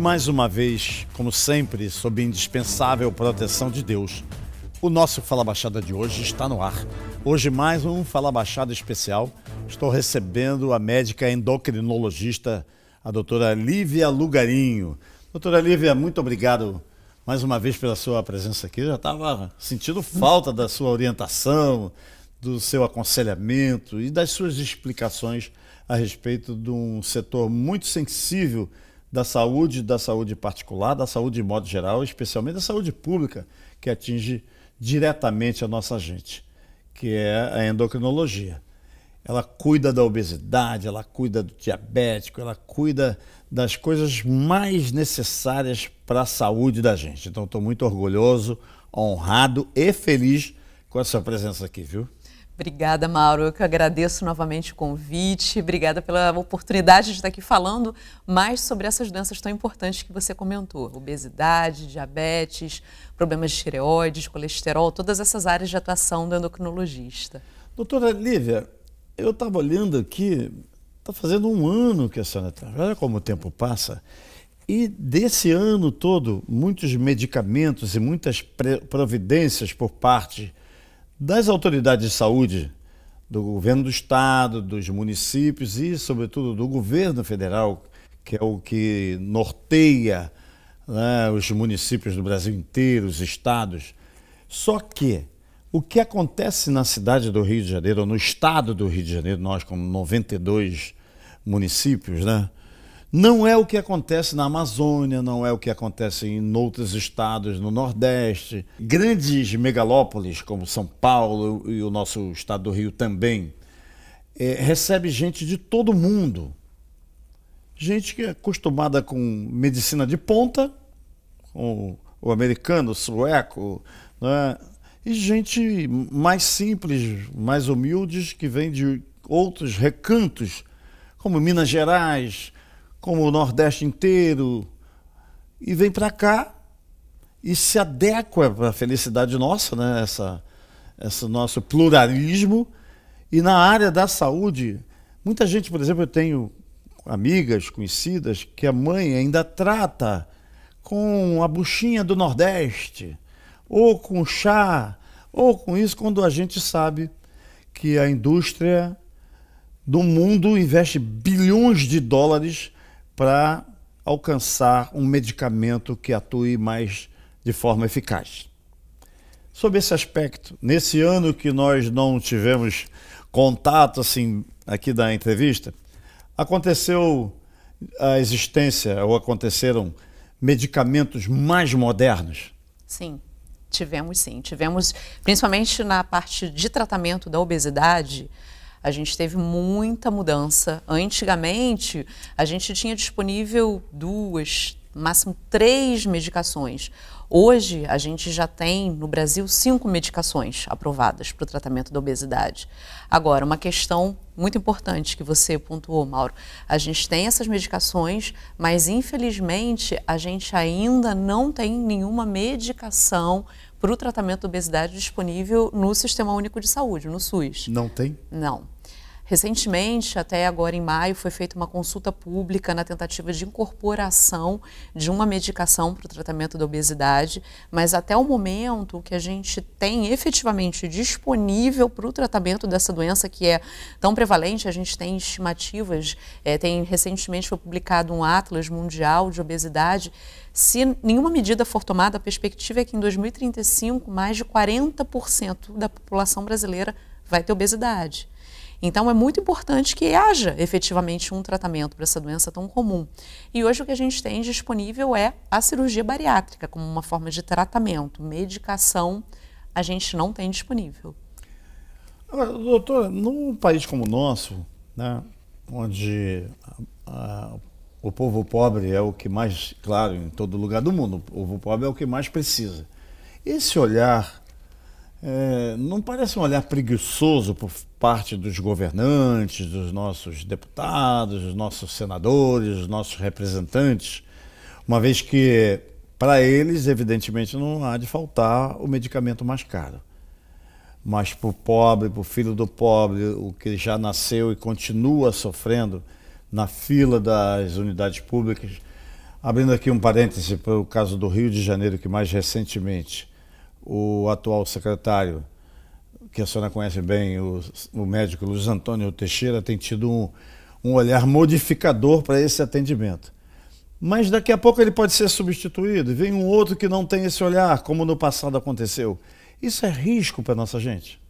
Mais uma vez, como sempre, sob indispensável proteção de Deus, o nosso Fala Baixada de hoje está no ar. Hoje mais um Fala Baixada especial. Estou recebendo a médica endocrinologista, a doutora Lívia Lugarinho. Doutora Lívia, muito obrigado mais uma vez pela sua presença aqui. Eu já estava sentindo falta da sua orientação, do seu aconselhamento e das suas explicações a respeito de um setor muito sensível da saúde particular, da saúde de modo geral, especialmente da saúde pública, que atinge diretamente a nossa gente, que é a endocrinologia. Ela cuida da obesidade, ela cuida do diabético, ela cuida das coisas mais necessárias para a saúde da gente. Então, estou muito orgulhoso, honrado e feliz com a sua presença aqui, viu? Obrigada, Mauro. Eu que agradeço novamente o convite. Obrigada pela oportunidade de estar aqui falando mais sobre essas doenças tão importantes que você comentou. Obesidade, diabetes, problemas de tireoide, colesterol, todas essas áreas de atuação do endocrinologista. Doutora Lívia, eu estava olhando aqui, está fazendo um ano que a senhora está. Olha como o tempo passa. E desse ano todo, muitos medicamentos e muitas providências por parte das autoridades de saúde, do governo do estado, dos municípios e, sobretudo, do governo federal, que é o que norteia, né, os municípios do Brasil inteiro, os estados. Só que o que acontece na cidade do Rio de Janeiro, ou no estado do Rio de Janeiro, nós como 92 municípios, né, não é o que acontece na Amazônia, não é o que acontece em outros estados no Nordeste. Grandes megalópolis como São Paulo e o nosso estado do Rio também, recebe gente de todo mundo. Gente que é acostumada com medicina de ponta, com o americano, o sueco, né? E gente mais simples, mais humildes, que vem de outros recantos, como Minas Gerais, como o Nordeste inteiro, e vem para cá e se adequa para a felicidade nossa, né? Esse nosso pluralismo. E na área da saúde, muita gente, por exemplo, eu tenho amigas, conhecidas, que a mãe ainda trata com a buchinha do Nordeste, ou com chá, ou com isso, quando a gente sabe que a indústria do mundo investe bilhões de dólares para alcançar um medicamento que atue mais de forma eficaz. Sob esse aspecto, nesse ano que nós não tivemos contato assim aqui da entrevista, aconteceu a existência ou aconteceram medicamentos mais modernos? Sim. Tivemos, principalmente na parte de tratamento da obesidade, a gente teve muita mudança. Antigamente, a gente tinha disponível 2, máximo 3 medicações. Hoje, a gente já tem, no Brasil, 5 medicações aprovadas para o tratamento da obesidade. Agora, uma questão muito importante que você pontuou, Mauro. A gente tem essas medicações, mas, infelizmente, a gente ainda não tem nenhuma medicação para o tratamento da obesidade disponível no Sistema Único de Saúde, no SUS. Não tem? Não. Recentemente, até agora em maio, foi feita uma consulta pública na tentativa de incorporação de uma medicação para o tratamento da obesidade, mas até o momento o que a gente tem efetivamente disponível para o tratamento dessa doença que é tão prevalente, a gente tem estimativas, recentemente foi publicado um Atlas Mundial de Obesidade. Se nenhuma medida for tomada, a perspectiva é que em 2035 mais de 40% da população brasileira vai ter obesidade. Então, é muito importante que haja efetivamente um tratamento para essa doença tão comum. E hoje o que a gente tem disponível é a cirurgia bariátrica como uma forma de tratamento. Medicação a gente não tem disponível. Agora, doutora, num país como o nosso, né, onde o povo pobre é o que mais, claro, em todo lugar do mundo, o povo pobre é o que mais precisa. Esse olhar não parece um olhar preguiçoso por parte dos governantes, dos nossos deputados, dos nossos senadores, dos nossos representantes, uma vez que, para eles, evidentemente, não há de faltar o medicamento mais caro. Mas para o pobre, para o filho do pobre, o que já nasceu e continua sofrendo na fila das unidades públicas, Abrindo aqui um parêntese para o caso do Rio de Janeiro, que mais recentemente o atual secretário, que a senhora conhece bem, o médico Luiz Antônio Teixeira, tem tido um olhar modificador para esse atendimento. Mas daqui a pouco ele pode ser substituído e vem um outro que não tem esse olhar, como no passado aconteceu. Isso é risco para a nossa gente?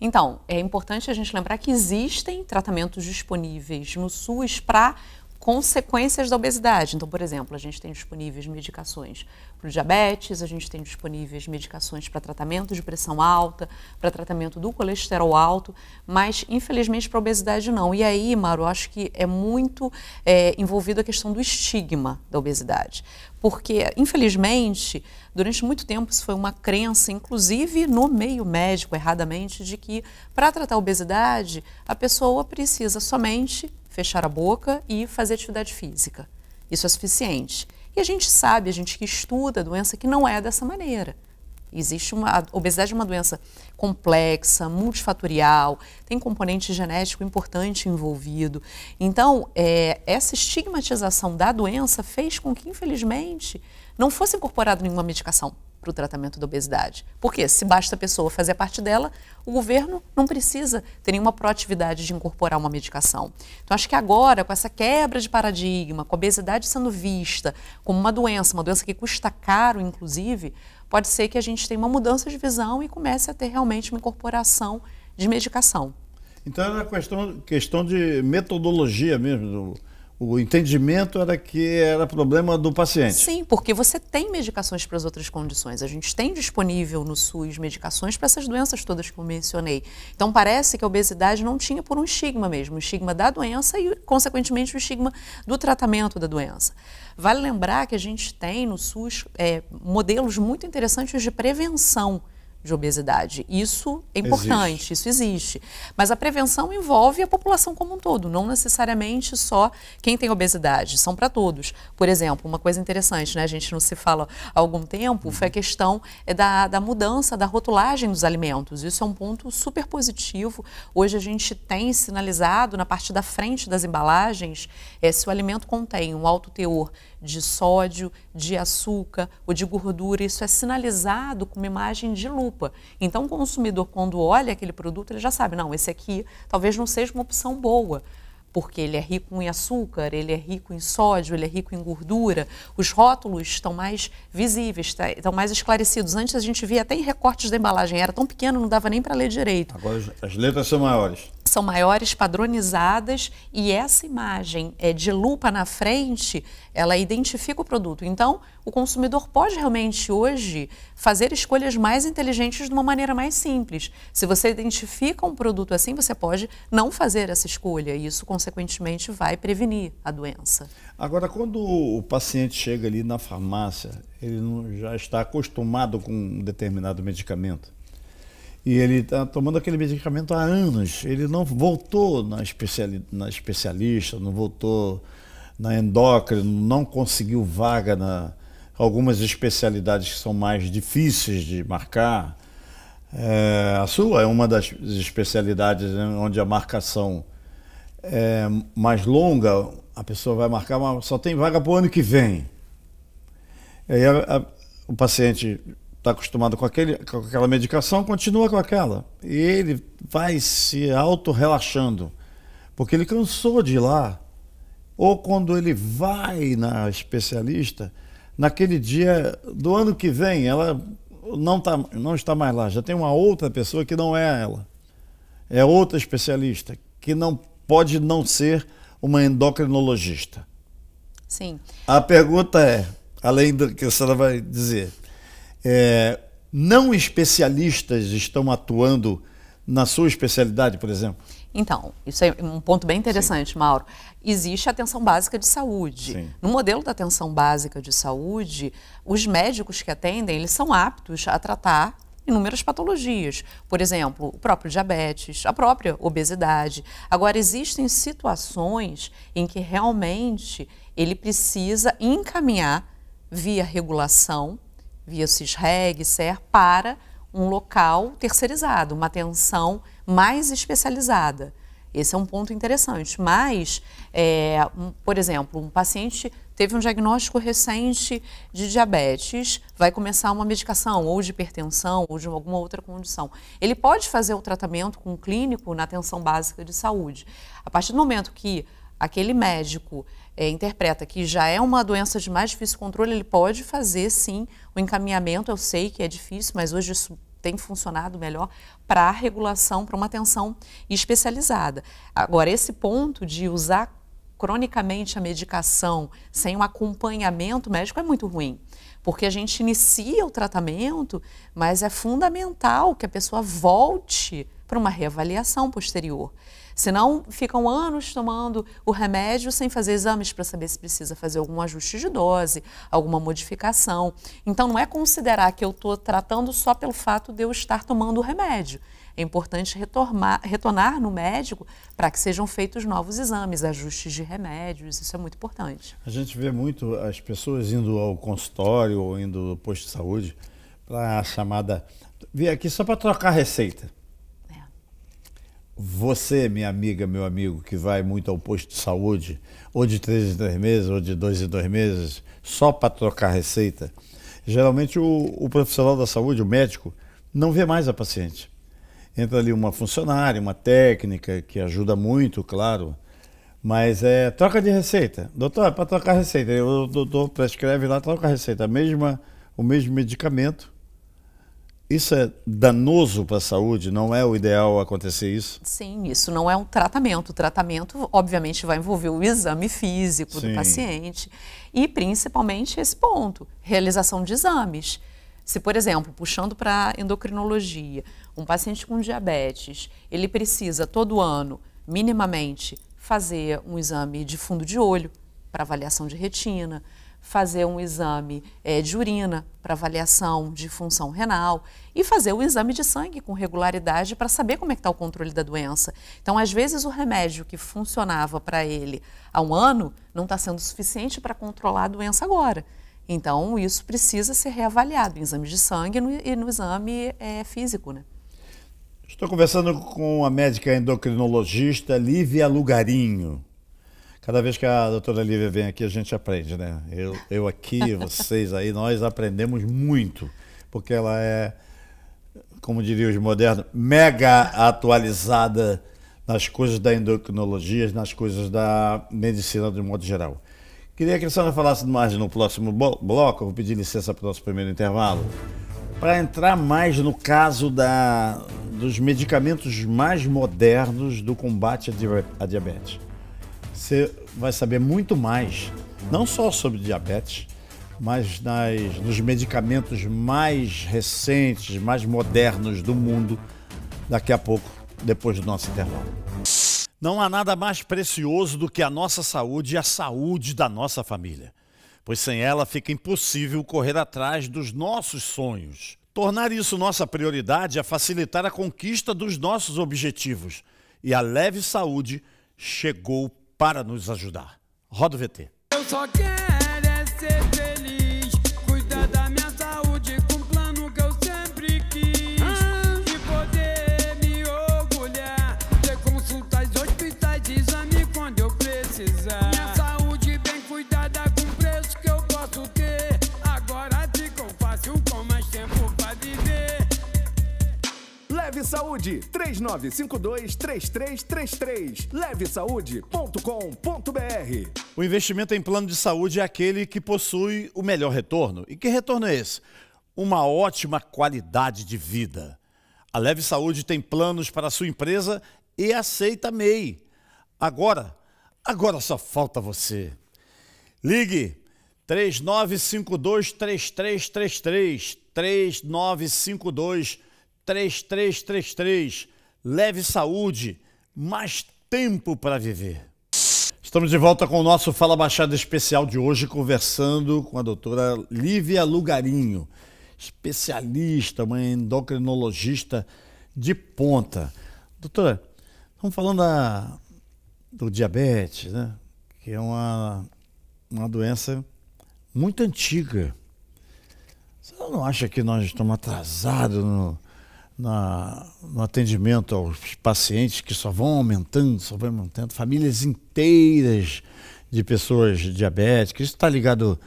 Então, é importante a gente lembrar que existem tratamentos disponíveis no SUS para consequências da obesidade. Então, por exemplo, a gente tem disponíveis medicações para o diabetes, a gente tem disponíveis medicações para tratamento de pressão alta, para tratamento do colesterol alto, mas infelizmente para a obesidade não. E aí, Mauro, eu acho que é muito envolvido a questão do estigma da obesidade. Porque, infelizmente, durante muito tempo isso foi uma crença, inclusive no meio médico, erradamente, de que para tratar a obesidade a pessoa precisa somente fechar a boca e fazer atividade física. Isso é suficiente. E a gente sabe, a gente que estuda a doença, que não é dessa maneira. A obesidade é uma doença complexa, multifatorial, tem componente genético importante envolvido. Então, essa estigmatização da doença fez com que, infelizmente, não fosse incorporada nenhuma medicação para o tratamento da obesidade. Porque se basta a pessoa fazer a parte dela, o governo não precisa ter nenhuma proatividade de incorporar uma medicação. Então, acho que agora, com essa quebra de paradigma, com a obesidade sendo vista como uma doença que custa caro, inclusive, pode ser que a gente tenha uma mudança de visão e comece a ter realmente uma incorporação de medicação. Então, era questão de metodologia mesmo, o entendimento era que era problema do paciente. Sim, porque você tem medicações para as outras condições. A gente tem disponível no SUS medicações para essas doenças todas que eu mencionei. Então parece que a obesidade não tinha por um estigma mesmo, o estigma da doença e, consequentemente, o estigma do tratamento da doença. Vale lembrar que a gente tem no SUS modelos muito interessantes de prevenção de obesidade. Isso é importante, isso existe. Mas a prevenção envolve a população como um todo, não necessariamente só quem tem obesidade, são para todos. Por exemplo, uma coisa interessante, né, a gente não se fala há algum tempo, foi a questão da mudança da rotulagem dos alimentos. Isso é um ponto super positivo. Hoje a gente tem sinalizado na parte da frente das embalagens se o alimento contém um alto teor de sódio, de açúcar ou de gordura, isso é sinalizado com uma imagem de lupa. Então o consumidor, quando olha aquele produto, ele já sabe, não, esse aqui talvez não seja uma opção boa, porque ele é rico em açúcar, ele é rico em sódio, ele é rico em gordura. Os rótulos estão mais visíveis, estão mais esclarecidos. Antes a gente via até em recortes da embalagem, era tão pequeno, não dava nem para ler direito. Agora as letras são maiores. São maiores, padronizadas, e essa imagem de lupa na frente, ela identifica o produto. Então, o consumidor pode realmente hoje fazer escolhas mais inteligentes de uma maneira mais simples. Se você identifica um produto assim, você pode não fazer essa escolha e isso, consequentemente, vai prevenir a doença. Agora, quando o paciente chega ali na farmácia, ele não, já está acostumado com um determinado medicamento, e ele está tomando aquele medicamento há anos, ele não voltou na especialista, não voltou na endócrina, não conseguiu vaga na algumas especialidades que são mais difíceis de marcar. A sua é uma das especialidades, né, onde a marcação é mais longa, a pessoa vai marcar, mas só tem vaga para o ano que vem. E aí o paciente está acostumado com aquela medicação, continua com aquela. E ele vai se auto-relaxando, porque ele cansou de ir lá. Ou quando ele vai na especialista, naquele dia do ano que vem, ela não está mais lá. Já tem uma outra pessoa que não é ela. É outra especialista, que não pode não ser uma endocrinologista. Sim. A pergunta é, além do que a senhora vai dizer, não especialistas estão atuando na sua especialidade, por exemplo? Então, isso é um ponto bem interessante, sim, Mauro. Existe a atenção básica de saúde. Sim. No modelo da atenção básica de saúde, os médicos que atendem, eles são aptos a tratar inúmeras patologias. Por exemplo, o próprio diabetes, a própria obesidade. Agora, existem situações em que realmente ele precisa encaminhar via regulação, via CISREG, SER, para um local terceirizado, uma atenção mais especializada. Esse é um ponto interessante. Mas, por exemplo, um paciente teve um diagnóstico recente de diabetes, vai começar uma medicação ou de hipertensão ou de alguma outra condição. Ele pode fazer o tratamento com um clínico na atenção básica de saúde. A partir do momento que aquele médico interpreta que já é uma doença de mais difícil controle, ele pode fazer, sim, o encaminhamento. Eu sei que é difícil, mas hoje isso tem funcionado melhor para a regulação, para uma atenção especializada. Agora, esse ponto de usar cronicamente a medicação sem um acompanhamento médico é muito ruim, porque a gente inicia o tratamento, mas é fundamental que a pessoa volte para uma reavaliação posterior. Senão, ficam anos tomando o remédio sem fazer exames para saber se precisa fazer algum ajuste de dose, alguma modificação. Então, não é considerar que eu estou tratando só pelo fato de eu estar tomando o remédio. É importante retornar no médico para que sejam feitos novos exames, ajustes de remédios, isso é muito importante. A gente vê muito as pessoas indo ao consultório ou indo ao posto de saúde para a chamada... Vem aqui só para trocar receita. Você, minha amiga, meu amigo, que vai muito ao posto de saúde, ou de 3 em 3 meses, ou de 2 em 2 meses, só para trocar receita, geralmente o profissional da saúde, o médico, não vê mais a paciente. Entra ali uma funcionária, uma técnica, que ajuda muito, claro, mas é troca de receita. Doutor, para trocar receita, o doutor prescreve lá, troca a receita, o mesmo medicamento. Isso é danoso para a saúde? Não é o ideal acontecer isso? Sim, isso não é um tratamento. O tratamento, obviamente, vai envolver o exame físico do paciente e, principalmente, esse ponto, realização de exames. Se, por exemplo, puxando para a endocrinologia, um paciente com diabetes, ele precisa, todo ano, minimamente, fazer um exame de fundo de olho para avaliação de retina, fazer um exame de urina para avaliação de função renal e fazer o exame de sangue com regularidade para saber como é que está o controle da doença. Então, às vezes, o remédio que funcionava para ele há um ano não está sendo suficiente para controlar a doença agora. Então, isso precisa ser reavaliado em exame de sangue e no exame físico, né? Estou conversando com a médica endocrinologista Lívia Lugarinho. Cada vez que a doutora Lívia vem aqui, a gente aprende, né? Eu aqui, vocês aí, nós aprendemos muito, porque ela é, como diriam os modernos, mega atualizada nas coisas da endocrinologia, nas coisas da medicina de modo geral. Queria que a senhora falasse mais no próximo bloco, eu vou pedir licença para o nosso primeiro intervalo, para entrar mais no caso dos medicamentos mais modernos do combate à diabetes. Você vai saber muito mais, não só sobre diabetes, mas nos medicamentos mais recentes, mais modernos do mundo, daqui a pouco, depois do nosso intervalo. Não há nada mais precioso do que a nossa saúde e a saúde da nossa família, pois sem ela fica impossível correr atrás dos nossos sonhos. Tornar isso nossa prioridade é facilitar a conquista dos nossos objetivos, e a Leve Saúde chegou para nos ajudar. Roda o VT. Eu só quero é ser feliz, cuidar da minha saúde com um plano que eu sempre quis. E poder me orgulhar, ter consultas, hospitais, exame quando eu precisar. Minha saúde bem cuidada com preço que eu posso ter. Agora ficou fácil com mais tempo pra viver. Leve Saúde, 3952-3333, levesaude.com.br. O investimento em plano de saúde é aquele que possui o melhor retorno. E que retorno é esse? Uma ótima qualidade de vida. A Leve Saúde tem planos para a sua empresa e aceita MEI. Agora só falta você. Ligue 3952-3333, 3952-3333. Leve Saúde, mais tempo para viver. Estamos de volta com o nosso Fala Baixada especial de hoje, conversando com a doutora Lívia Lugarinho, especialista, uma endocrinologista de ponta. Doutora, estamos falando do diabetes, né? Que é uma doença muito antiga. Você não acha que nós estamos atrasados no atendimento aos pacientes que só vão aumentando, famílias inteiras de pessoas diabéticas. Isso está ligado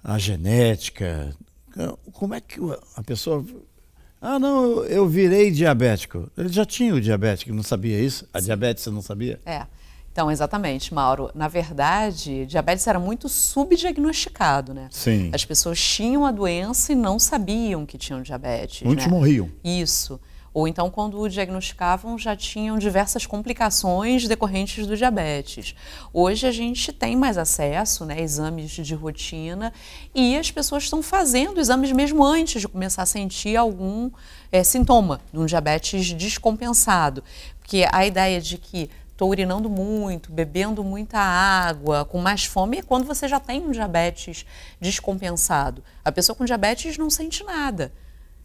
à genética. Como é que a pessoa... Ah, não, eu virei diabético. Ele já tinha o diabético, não sabia isso? A diabetes você não sabia? Então, exatamente, Mauro. Na verdade, diabetes era muito subdiagnosticado, né? Sim. As pessoas tinham a doença e não sabiam que tinham diabetes. Muitos né? morriam. Isso. Ou então, quando o diagnosticavam, já tinham diversas complicações decorrentes do diabetes. Hoje a gente tem mais acesso, né, a exames de rotina, e as pessoas estão fazendo exames mesmo antes de começar a sentir algum sintoma de um diabetes descompensado. Porque a ideia de que estou urinando muito, bebendo muita água, com mais fome, é quando você já tem um diabetes descompensado. A pessoa com diabetes não sente nada.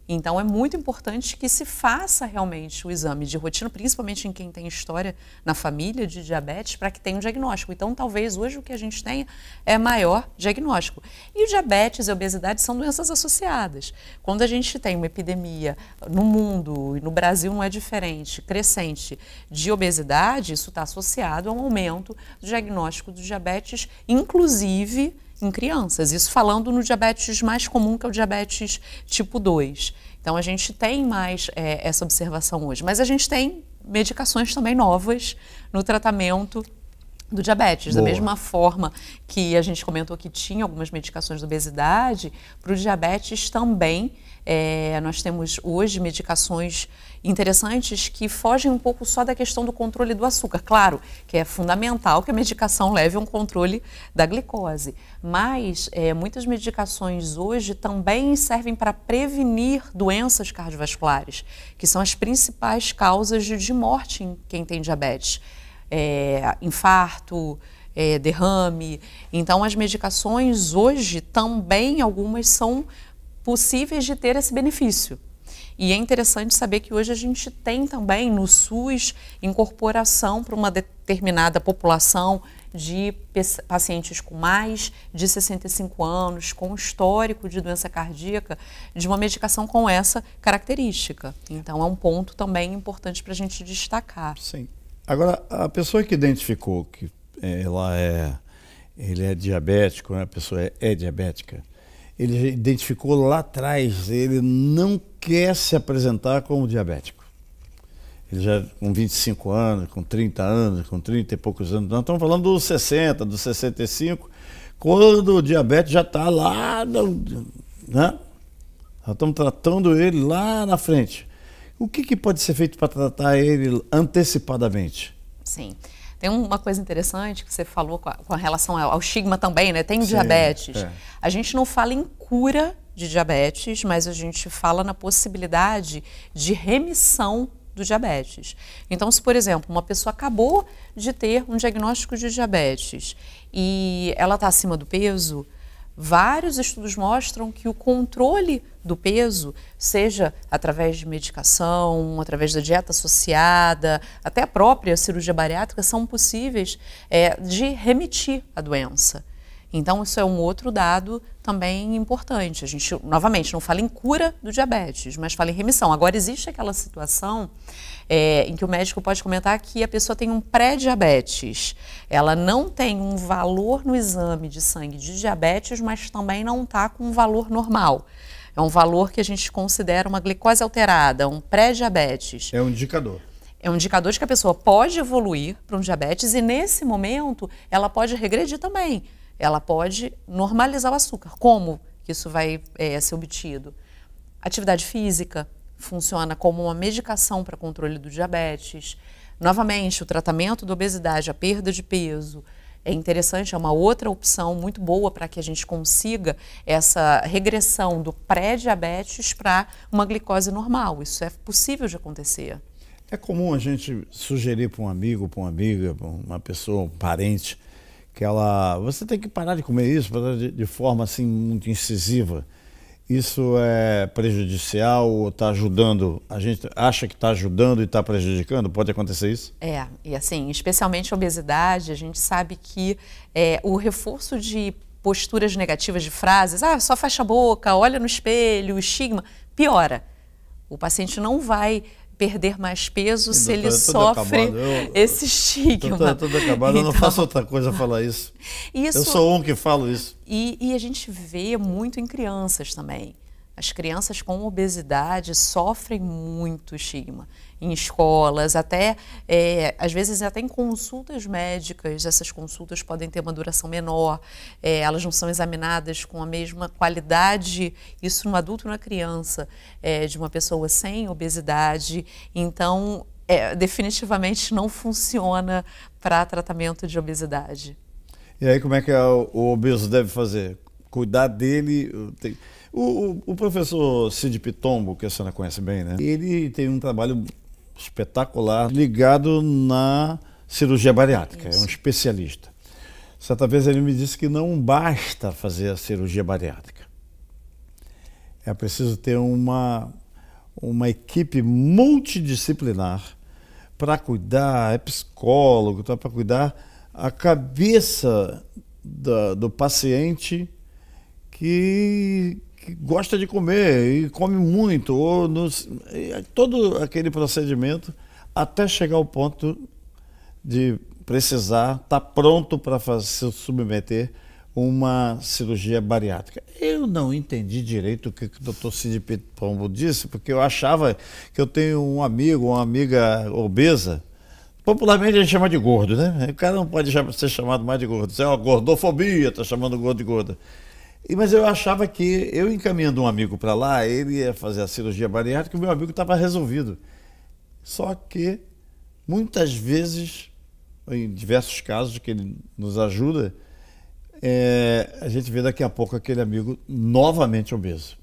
Então, é muito importante que se faça realmente o exame de rotina, principalmente em quem tem história na família de diabetes, para que tenha um diagnóstico. Então, talvez hoje o que a gente tenha é maior diagnóstico. E o diabetes e a obesidade são doenças associadas. Quando a gente tem uma epidemia no mundo, e no Brasil não é diferente, crescente, de obesidade, isso está associado a um aumento do diagnóstico do diabetes, inclusive em crianças, isso falando no diabetes mais comum, que é o diabetes tipo 2. Então, a gente tem mais essa observação hoje, mas a gente tem medicações também novas no tratamento do diabetes. Boa. Da mesma forma que a gente comentou que tinha algumas medicações de obesidade, para o diabetes também nós temos hoje medicações interessantes que fogem um pouco só da questão do controle do açúcar. Claro que é fundamental que a medicação leve a um controle da glicose, mas muitas medicações hoje também servem para prevenir doenças cardiovasculares, que são as principais causas de morte em quem tem diabetes. Infarto, derrame. Então, as medicações hoje também, algumas são possíveis de ter esse benefício. E é interessante saber que hoje a gente tem também no SUS incorporação para uma determinada população de pacientes com mais de 65 anos, com histórico de doença cardíaca, de uma medicação com essa característica. Então, é um ponto também importante para a gente destacar. Sim. Agora, a pessoa que identificou que ele é diabético, né? A pessoa é diabética, ele já identificou lá atrás, ele não quer se apresentar como diabético. Ele já com 25 anos, com 30 anos, com 30 e poucos anos, nós estamos falando dos 60, dos 65, quando o diabetes já está lá, né? Nós estamos tratando ele lá na frente. O que pode ser feito para tratar ele antecipadamente? Sim. Tem uma coisa interessante que você falou com relação ao estigma também, né? Tem Sim, diabetes. A gente não fala em cura de diabetes, mas a gente fala na possibilidade de remissão do diabetes. Então, se, por exemplo, uma pessoa acabou de ter um diagnóstico de diabetes e ela está acima do peso, vários estudos mostram que o controle do peso, seja através de medicação, através da dieta associada, até a própria cirurgia bariátrica, são possíveis de remitir a doença. Então, isso é um outro dado também importante. A gente, novamente, não fala em cura do diabetes, mas fala em remissão. Agora, existe aquela situação em que o médico pode comentar que a pessoa tem um pré-diabetes. Ela não tem um valor no exame de sangue de diabetes, mas também não está com um valor normal. É um valor que a gente considera uma glicose alterada, um pré-diabetes. É um indicador. É um indicador de que a pessoa pode evoluir para um diabetes e, nesse momento, ela pode regredir também. Ela pode normalizar o açúcar. Como que isso vai ser obtido? Atividade física funciona como uma medicação para controle do diabetes. Novamente, o tratamento da obesidade, a perda de peso, é interessante, é uma outra opção muito boa para que a gente consiga essa regressão do pré-diabetes para uma glicose normal. Isso é possível de acontecer. É comum a gente sugerir para um amigo, para uma amiga, para uma pessoa, um parente, que você tem que parar de comer isso de forma assim muito incisiva. Isso é prejudicial ou está ajudando? A gente acha que está ajudando e está prejudicando? Pode acontecer isso? E assim, especialmente a obesidade, a gente sabe que o reforço de posturas negativas, de frases, só fecha a boca, olha no espelho, o estigma, piora. O paciente não vai perder mais peso se ele Doutora, sofre esse estigma. Tudo acabado, eu não faço outra coisa falar isso. Eu sou um que falo isso. E a gente vê muito em crianças também. As crianças com obesidade sofrem muito estigma em escolas, até às vezes até em consultas médicas. Essas consultas podem ter uma duração menor, elas não são examinadas com a mesma qualidade, isso no adulto e na criança, de uma pessoa sem obesidade. Então, definitivamente não funciona para tratamento de obesidade. E aí como é que o obeso deve fazer? Cuidar dele... O professor Cid Pitombo, que a senhora conhece bem, né? Ele tem um trabalho espetacular ligado na cirurgia bariátrica, é um especialista. Certa vez ele me disse que não basta fazer a cirurgia bariátrica. É preciso ter uma equipe multidisciplinar para cuidar, psicólogo, para cuidar a cabeça do paciente que gosta de comer e come muito, todo aquele procedimento até chegar ao ponto de precisar estar pronto para se submeter a uma cirurgia bariátrica. Eu não entendi direito o que o Dr. Cid Pitombo disse, porque eu achava que eu tenho um amigo, uma amiga obesa. Popularmente a gente chama de gordo, né? O cara não pode ser chamado mais de gordo. Isso é uma gordofobia, está chamando o gordo de gorda. Mas eu achava que eu encaminhando um amigo para lá, ele ia fazer a cirurgia bariátrica e o meu amigo estava resolvido. Só que, muitas vezes, em diversos casos que ele nos ajuda, a gente vê daqui a pouco aquele amigo novamente obeso.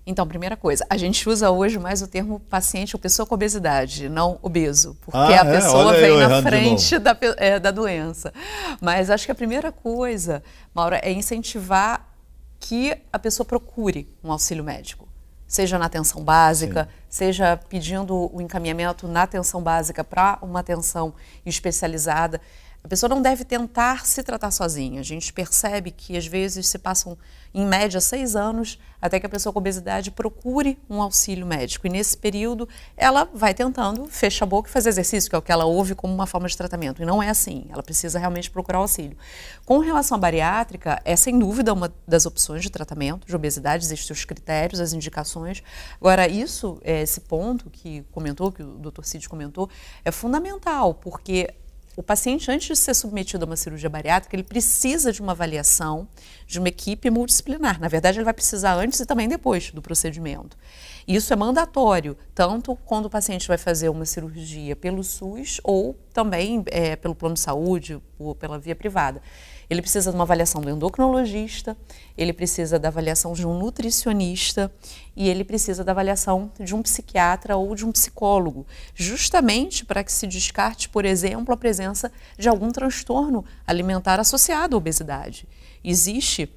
Então, primeira coisa, a gente usa hoje mais o termo paciente ou pessoa com obesidade, não obeso, porque a pessoa vem na frente da doença. Mas acho que a primeira coisa, Maura, é incentivar que a pessoa procure um auxílio médico, seja na atenção básica, seja pedindo o encaminhamento na atenção básica para uma atenção especializada. A pessoa não deve tentar se tratar sozinha. A gente percebe que, às vezes, se passam, em média, 6 anos até que a pessoa com obesidade procure um auxílio médico. E, nesse período, ela vai tentando, fecha a boca e fazer exercício, que é o que ela ouve como uma forma de tratamento. E não é assim. Ela precisa realmente procurar auxílio. Com relação à bariátrica, é, sem dúvida, uma das opções de tratamento de obesidade. Existem os critérios, as indicações. Agora, esse ponto que o Dr. Cid comentou, é fundamental, porque o paciente, antes de ser submetido a uma cirurgia bariátrica, ele precisa de uma avaliação de uma equipe multidisciplinar. Na verdade, ele vai precisar antes e também depois do procedimento. Isso é mandatório, tanto quando o paciente vai fazer uma cirurgia pelo SUS ou também pelo plano de saúde ou pela via privada. Ele precisa de uma avaliação do endocrinologista, ele precisa da avaliação de um nutricionista e ele precisa da avaliação de um psiquiatra ou de um psicólogo, justamente para que se descarte, por exemplo, a presença de algum transtorno alimentar associado à obesidade. Existe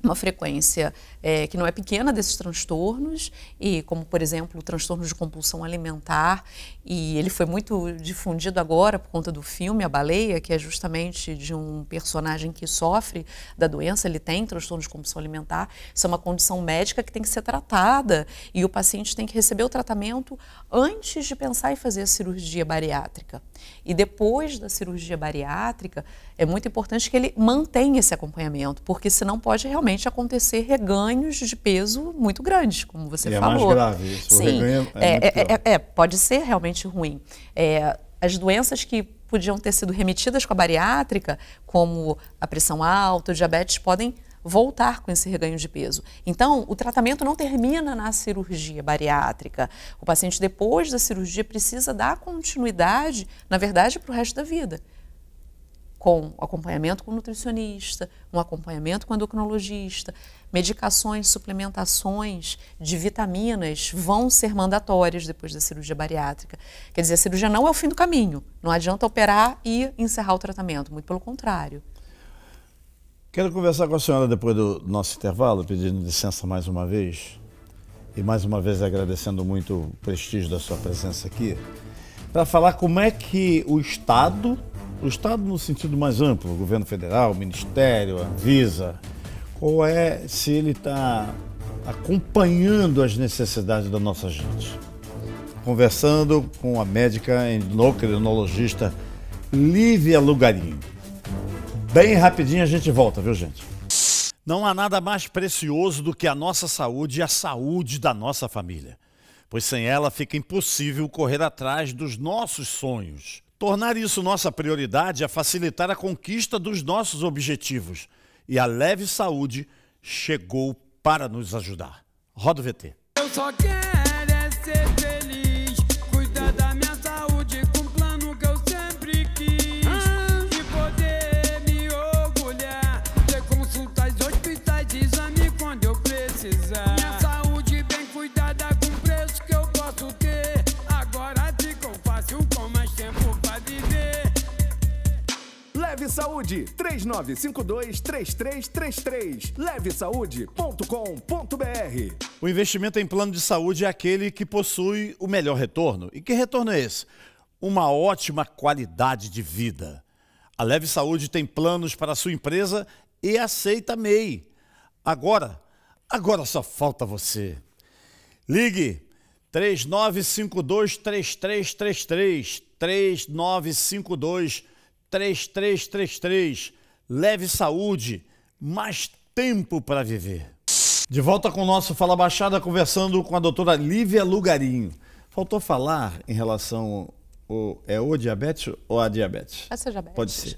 uma frequência que não é pequena desses transtornos, e como, por exemplo, o transtorno de compulsão alimentar, e ele foi muito difundido agora por conta do filme A Baleia, que é justamente de um personagem que sofre da doença, ele tem transtorno de compulsão alimentar. Isso é uma condição médica que tem que ser tratada, e o paciente tem que receber o tratamento antes de pensar em fazer a cirurgia bariátrica. E depois da cirurgia bariátrica, é muito importante que ele mantenha esse acompanhamento, porque senão pode realmente acontecer reganhos de peso muito grandes, como você falou. É mais grave isso. Sim, pode ser realmente ruim. As doenças que podiam ter sido remetidas com a bariátrica, como a pressão alta, o diabetes, podem voltar com esse reganho de peso. Então, o tratamento não termina na cirurgia bariátrica. O paciente, depois da cirurgia, precisa dar continuidade, na verdade, para o resto da vida, com acompanhamento com o nutricionista, um acompanhamento com o endocrinologista. Medicações, suplementações de vitaminas vão ser mandatórias depois da cirurgia bariátrica. Quer dizer, a cirurgia não é o fim do caminho. Não adianta operar e encerrar o tratamento, muito pelo contrário. Quero conversar com a senhora depois do nosso intervalo, pedindo licença mais uma vez, e mais uma vez agradecendo muito o prestígio da sua presença aqui, para falar como é que o Estado no sentido mais amplo, o governo federal, o Ministério, a Anvisa, se ele está acompanhando as necessidades da nossa gente. Conversando com a médica endocrinologista Lívia Lugarinho. Bem rapidinho a gente volta, viu, gente? Não há nada mais precioso do que a nossa saúde e a saúde da nossa família, pois sem ela fica impossível correr atrás dos nossos sonhos. Tornar isso nossa prioridade é facilitar a conquista dos nossos objetivos. E a Leve Saúde chegou para nos ajudar. Roda o VT. Eu só quero é ser feliz, cuidar da minha saúde com o plano que eu sempre quis. E poder me orgulhar, ter consultas, hospitais, exame quando eu precisar. Minha saúde bem cuidada com preço que eu posso ter. Agora ficou fácil com mais tempo pra viver. Leve Saúde, 3952-3333. levesaude.com.br. O investimento em plano de saúde é aquele que possui o melhor retorno. E que retorno é esse? Uma ótima qualidade de vida. A Leve Saúde tem planos para a sua empresa e aceita MEI. Agora só falta você. Ligue 3952-3333. 3952-3333. Leve Saúde, mais tempo para viver. De volta com o nosso Fala Baixada, conversando com a doutora Lívia Lugarinho. Faltou falar em relação ao diabetes ou a diabetes? Pode ser diabetes. Pode ser.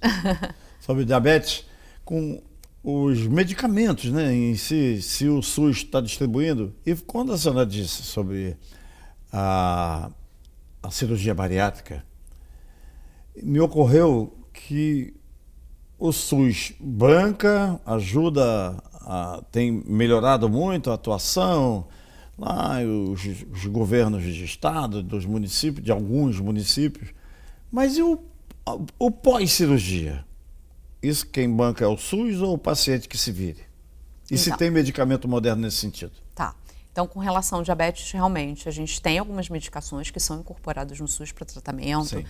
Sobre diabetes, com os medicamentos, né, em si, se o SUS está distribuindo. E quando a senhora disse sobre a cirurgia bariátrica, me ocorreu que o SUS banca, ajuda, tem melhorado muito a atuação, lá os governos de estado, dos municípios, de alguns municípios, mas e o pós-cirurgia? Isso quem banca é o SUS ou o paciente que se vire? E se tem medicamento moderno nesse sentido? Tá. Então, com relação ao diabetes, realmente, a gente tem algumas medicações que são incorporadas no SUS para tratamento, Sim.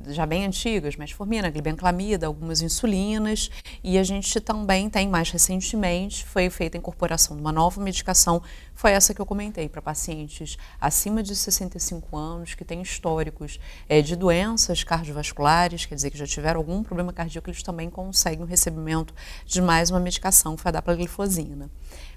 já bem antigas, metformina, glibenclamida, algumas insulinas, e a gente também tem, mais recentemente, foi feita a incorporação de uma nova medicação, foi essa que eu comentei, para pacientes acima de 65 anos, que têm históricos de doenças cardiovasculares, quer dizer, que já tiveram algum problema cardíaco, eles também conseguem o recebimento de mais uma medicação, que foi a dapagliflozina.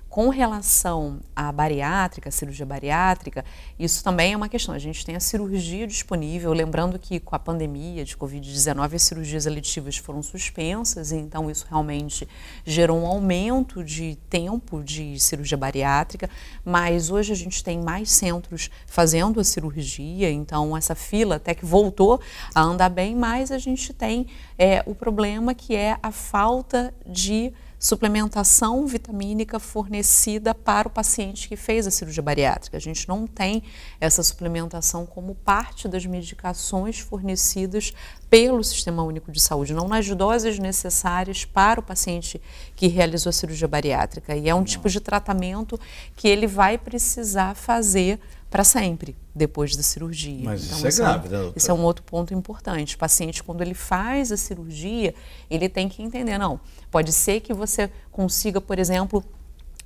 Com relação à bariátrica, à cirurgia bariátrica, isso também é uma questão. A gente tem a cirurgia disponível, lembrando que com a pandemia de Covid-19 as cirurgias eletivas foram suspensas, então isso realmente gerou um aumento de tempo de cirurgia bariátrica, mas hoje a gente tem mais centros fazendo a cirurgia, então essa fila até que voltou a andar bem, mas a gente tem o problema que é a falta de suplementação vitamínica fornecida para o paciente que fez a cirurgia bariátrica. A gente não tem essa suplementação como parte das medicações fornecidas pelo Sistema Único de Saúde, não nas doses necessárias para o paciente que realizou a cirurgia bariátrica. E é um tipo de tratamento que ele vai precisar fazer para sempre, depois da cirurgia. Mas então, isso é grave, né, doutora? Esse é um outro ponto importante. O paciente, quando ele faz a cirurgia, ele tem que entender, não, pode ser que você consiga, por exemplo,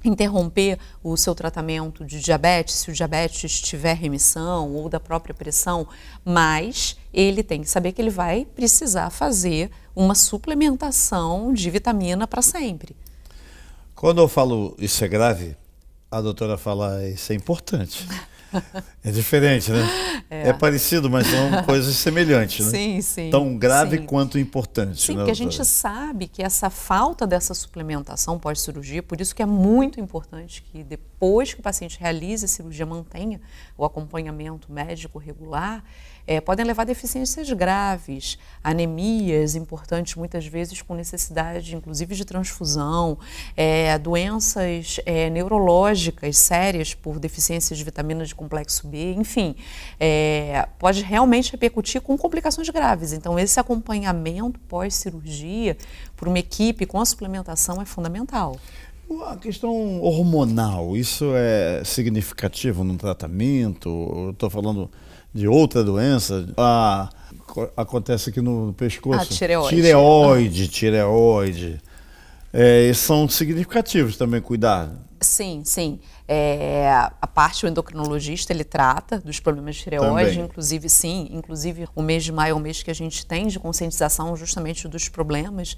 interromper o seu tratamento de diabetes, se o diabetes tiver remissão ou da própria pressão, mas ele tem que saber que ele vai precisar fazer uma suplementação de vitamina para sempre. Quando eu falo isso é grave, a doutora fala isso é importante. É diferente, né? É parecido, mas são coisas semelhantes, né? Sim, sim. Tão grave sim. quanto importante. Sim, né, porque a doutora? gente sabe que essa falta dessa suplementação pós-cirurgia, por isso que é muito importante que depois que o paciente realize a cirurgia, mantenha o acompanhamento médico regular, podem levar a deficiências graves, anemias importantes, muitas vezes com necessidade, inclusive, de transfusão, doenças neurológicas sérias por deficiências de vitaminas de complexo B, enfim, pode realmente repercutir com complicações graves. Então, esse acompanhamento pós-cirurgia por uma equipe com a suplementação é fundamental. A questão hormonal, isso é significativo no tratamento? Eu estou falando de outra doença. Acontece aqui no pescoço. Tireoide. Tireoide. São significativos também cuidar Sim, sim. A parte, o endocrinologista, ele trata dos problemas de tireoide, Também. inclusive, sim, inclusive o mês de maio é o mês que a gente tem de conscientização justamente dos problemas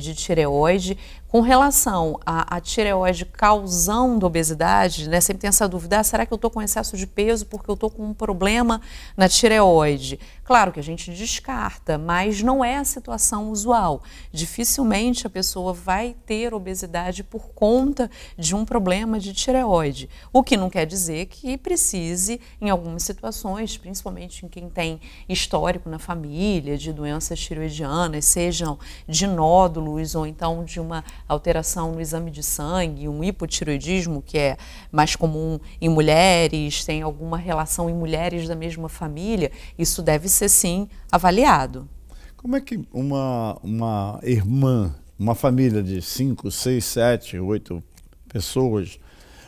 de tireoide. Com relação à tireoide causando obesidade, né, sempre tem essa dúvida, será que eu estou com excesso de peso porque eu estou com um problema na tireoide? Claro que a gente descarta, mas não é a situação usual. Dificilmente a pessoa vai ter obesidade por conta de um problema de tireoide. O que não quer dizer que precise, em algumas situações, principalmente em quem tem histórico na família de doenças tireoidianas, sejam de nódulos ou então de uma alteração no exame de sangue, um hipotireoidismo, que é mais comum em mulheres, tem alguma relação em mulheres da mesma família, isso deve ser sim avaliado. Como é que uma irmã, uma família de 5, 6, 7, 8 pessoas,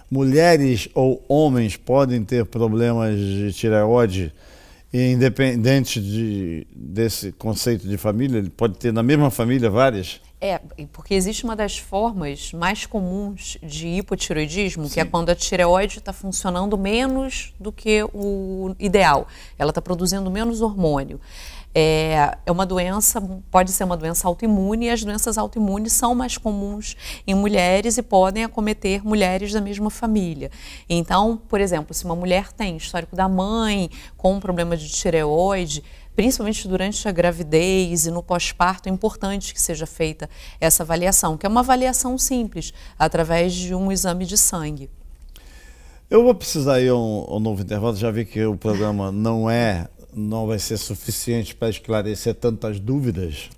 mulheres ou homens podem ter problemas de tireoide, independente desse conceito de família? Ele pode ter na mesma família várias? Porque existe uma das formas mais comuns de hipotireoidismo, que é quando a tireoide está funcionando menos do que o ideal. Ela está produzindo menos hormônio. É uma doença, pode ser uma doença autoimune, e as doenças autoimunes são mais comuns em mulheres e podem acometer mulheres da mesma família. Então, por exemplo, se uma mulher tem histórico da mãe com um problema de tireoide, principalmente durante a gravidez e no pós-parto, é importante que seja feita essa avaliação, que é uma avaliação simples, através de um exame de sangue. Eu vou precisar ir a um novo intervalo, já vi que o programa não vai ser suficiente para esclarecer tantas dúvidas,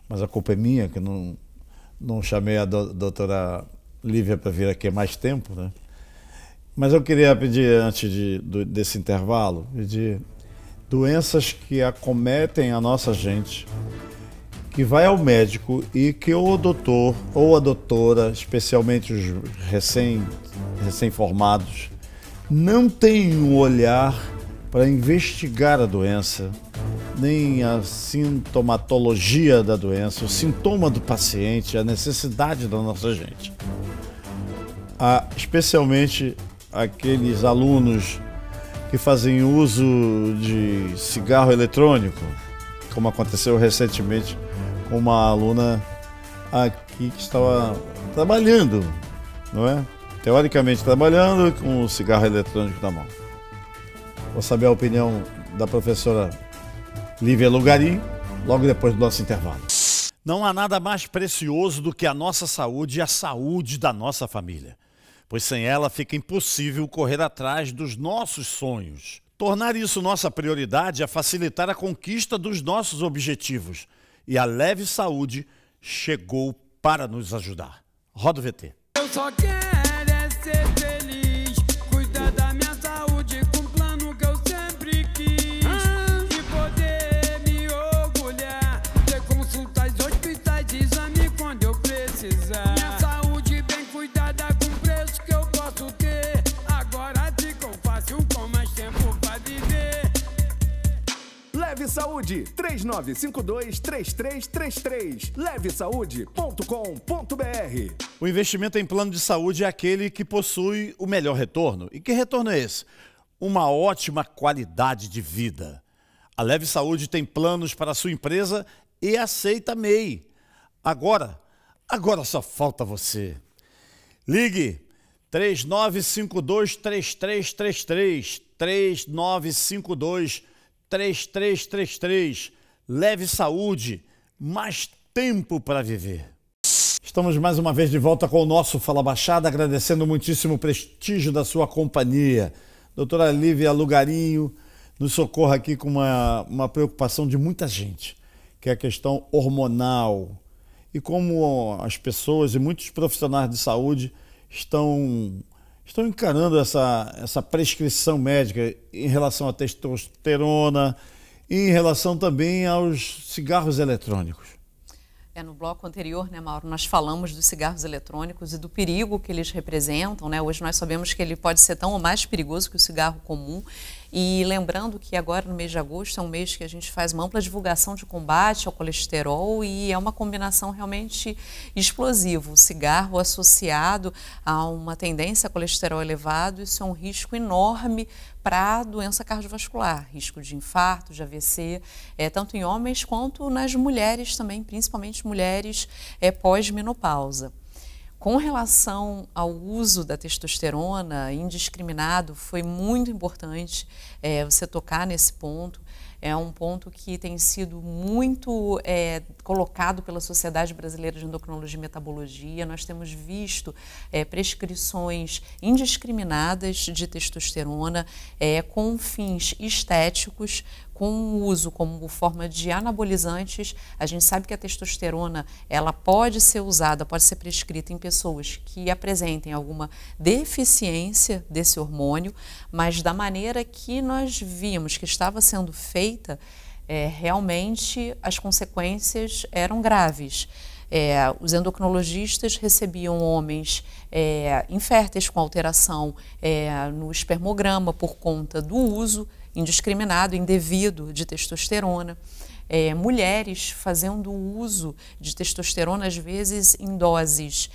mas a culpa é minha, que não chamei a doutora Lívia para vir aqui há mais tempo, né? Mas eu queria pedir, antes desse intervalo, pedir doenças que acometem a nossa gente, que vai ao médico e que o doutor ou a doutora, especialmente os recém-formados, não tem um olhar para investigar a doença, nem a sintomatologia da doença, o sintoma do paciente, a necessidade da nossa gente. Especialmente aqueles alunos que fazem uso de cigarro eletrônico, como aconteceu recentemente com uma aluna aqui que estava trabalhando, não é? Teoricamente trabalhando com o cigarro eletrônico na mão. Vou saber a opinião da professora Lívia Lugarim logo depois do nosso intervalo. Não há nada mais precioso do que a nossa saúde e a saúde da nossa família, pois sem ela fica impossível correr atrás dos nossos sonhos. Tornar isso nossa prioridade é facilitar a conquista dos nossos objetivos. E a Leve Saúde chegou para nos ajudar. Roda o VT. Eu só quero é ser feliz, cuidar da minha saúde com um plano que eu sempre quis. E poder me orgulhar, ter consultas, hospitais, exame quando eu precisar. Minha saúde bem cuidada com preço que eu posso ter. Agora ficou fácil com mais tempo pra viver. Leve Saúde, 3952-3333, levesaude.com.br. O investimento em plano de saúde é aquele que possui o melhor retorno. E que retorno é esse? Uma ótima qualidade de vida. A Leve Saúde tem planos para a sua empresa e aceita MEI. Agora só falta você. Ligue 3952-3333, 3952-3333. Leve Saúde, mais tempo para viver. Estamos mais uma vez de volta com o nosso Fala Baixada, agradecendo muitíssimo o prestígio da sua companhia. Doutora Lívia Lugarinho nos socorre aqui com uma preocupação de muita gente, que é a questão hormonal. E como as pessoas e muitos profissionais de saúde estão encarando essa prescrição médica em relação à testosterona e em relação também aos cigarros eletrônicos. No bloco anterior, né, Mauro, nós falamos dos cigarros eletrônicos e do perigo que eles representam, né? Hoje nós sabemos que ele pode ser tão ou mais perigoso que o cigarro comum. E lembrando que agora, no mês de agosto, é um mês que a gente faz uma ampla divulgação de combate ao colesterol e é uma combinação realmente explosiva. O cigarro associado a uma tendência a colesterol elevado, isso é um risco enorme para a doença cardiovascular, risco de infarto, de AVC, tanto em homens quanto nas mulheres também, principalmente mulheres pós-menopausa. Com relação ao uso da testosterona indiscriminado, foi muito importante você tocar nesse ponto. É um ponto que tem sido muito colocado pela Sociedade Brasileira de Endocrinologia e Metabologia. Nós temos visto prescrições indiscriminadas de testosterona com fins estéticos, com uso como forma de anabolizantes. A gente sabe que a testosterona ela pode ser usada, pode ser prescrita em pessoas que apresentem alguma deficiência desse hormônio, mas da maneira que nós vimos que estava sendo feita, realmente as consequências eram graves. Os endocrinologistas recebiam homens inférteis com alteração no espermograma por conta do uso indiscriminado, indevido de testosterona. Mulheres fazendo uso de testosterona, às vezes em doses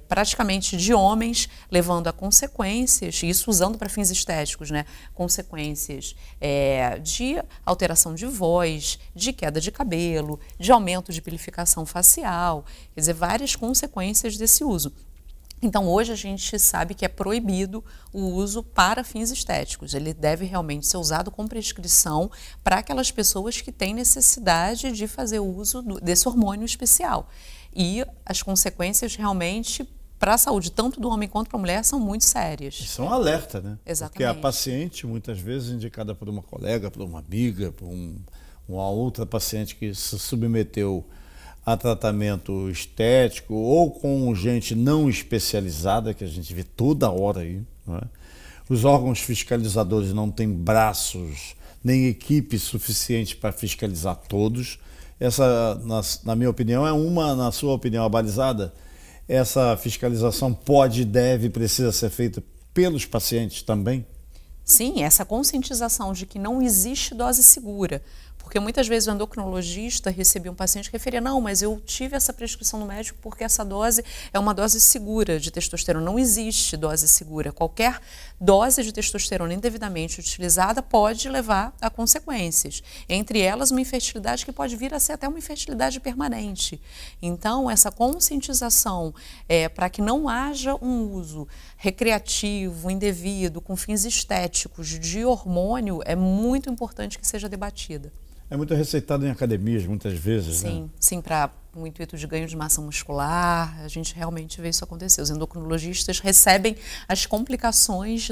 praticamente de homens, levando a consequências, isso usando para fins estéticos, né? Consequências de alteração de voz, de queda de cabelo, de aumento de pilificação facial, quer dizer, várias consequências desse uso. Então, hoje a gente sabe que é proibido o uso para fins estéticos. Ele deve realmente ser usado com prescrição para aquelas pessoas que têm necessidade de fazer uso desse hormônio especial. E as consequências realmente para a saúde, tanto do homem quanto da mulher, são muito sérias. Isso é um alerta, né? Exatamente. Porque a paciente, muitas vezes, indicada por uma colega, por uma amiga, por uma outra paciente que se submeteu a tratamento estético ou com gente não especializada, que a gente vê toda hora aí, não é? Os órgãos fiscalizadores não têm braços nem equipe suficiente para fiscalizar todos. Essa, na minha opinião, na sua opinião, abalizada, essa fiscalização pode, deve, precisa ser feita pelos pacientes também? Sim, essa conscientização de que não existe dose segura. Porque muitas vezes o endocrinologista recebia um paciente que referia, não, mas eu tive essa prescrição do médico porque essa dose é uma dose segura de testosterona. Não existe dose segura. Qualquer dose de testosterona indevidamente utilizada pode levar a consequências. Entre elas, uma infertilidade que pode vir a ser até uma infertilidade permanente. Então, essa conscientização para que não haja um uso recreativo, indevido, com fins estéticos de hormônio, é muito importante que seja debatida. É muito receitado em academias, muitas vezes, sim, né? Sim, para o intuito de ganho de massa muscular, a gente realmente vê isso acontecer. Os endocrinologistas recebem as complicações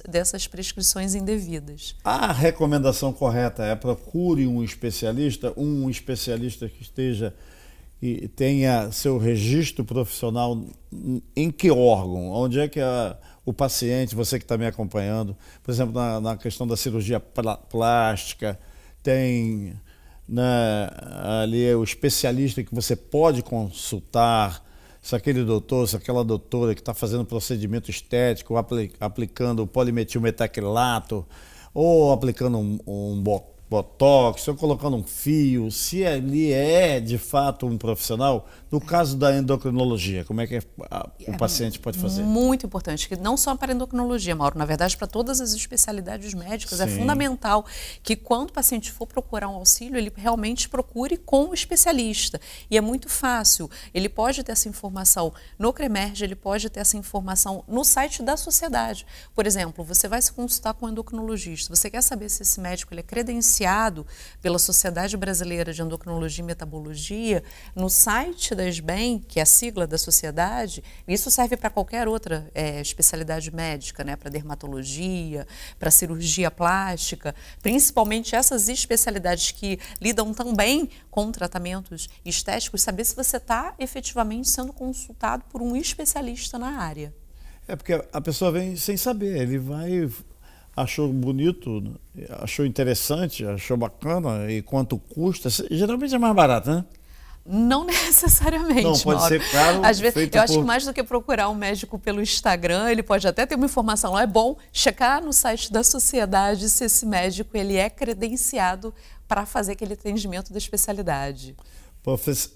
dessas prescrições indevidas. A recomendação correta é procure um especialista que esteja e tenha seu registro profissional em que órgão? Onde é que o paciente, você que está me acompanhando, por exemplo, na questão da cirurgia plástica, tem ali o especialista que você pode consultar, se aquele doutor, se aquela doutora que está fazendo procedimento estético, aplicando polimetilmetacrilato, ou aplicando um botox, ou colocando um fio, se ali é de fato um profissional. No caso da endocrinologia, como é que o paciente pode fazer? Muito importante, que não só para a endocrinologia, Mauro, na verdade para todas as especialidades médicas. Sim. É fundamental que quando o paciente for procurar um auxílio, ele realmente procure com o especialista. E é muito fácil, ele pode ter essa informação no CREMERGE, ele pode ter essa informação no site da sociedade. Por exemplo, você vai se consultar com um endocrinologista, você quer saber se esse médico ele é credenciado pela Sociedade Brasileira de Endocrinologia e Metabologia, no site da SBEM, que é a sigla da sociedade, isso serve para qualquer outra especialidade médica, né? Para dermatologia, para cirurgia plástica, principalmente essas especialidades que lidam também com tratamentos estéticos, saber se você está efetivamente sendo consultado por um especialista na área. É porque a pessoa vem sem saber, ele vai, achou bonito, achou interessante, achou bacana, e quanto custa, geralmente é mais barato, né? Não necessariamente, Não, pode Mauro. ser, claro, Às vezes, feito eu acho por- que mais do que procurar um médico pelo Instagram, ele pode até ter uma informação lá. É bom checar no site da sociedade se esse médico ele é credenciado para fazer aquele atendimento da especialidade.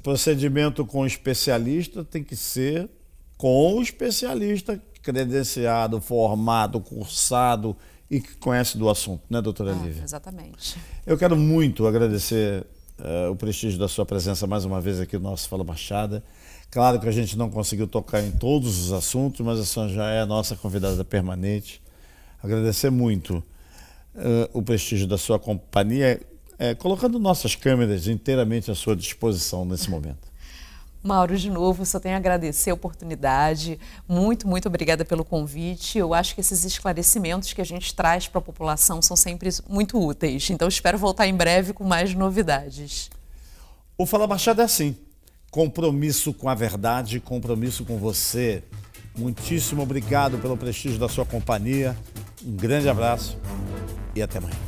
Procedimento com especialista tem que ser com o especialista credenciado, formado, cursado e que conhece do assunto, né, doutora Lívia? Exatamente. Eu quero muito agradecer o prestígio da sua presença mais uma vez aqui no nosso Fala Baixada. Claro que a gente não conseguiu tocar em todos os assuntos, mas a senhora já é a nossa convidada permanente. Agradecer muito o prestígio da sua companhia, colocando nossas câmeras inteiramente à sua disposição nesse momento. Mauro, de novo, só tenho a agradecer a oportunidade. Muito, muito obrigada pelo convite. Eu acho que esses esclarecimentos que a gente traz para a população são sempre muito úteis. Então, espero voltar em breve com mais novidades. O Fala Baixada é assim, compromisso com a verdade, compromisso com você. Muitíssimo obrigado pelo prestígio da sua companhia. Um grande abraço e até amanhã.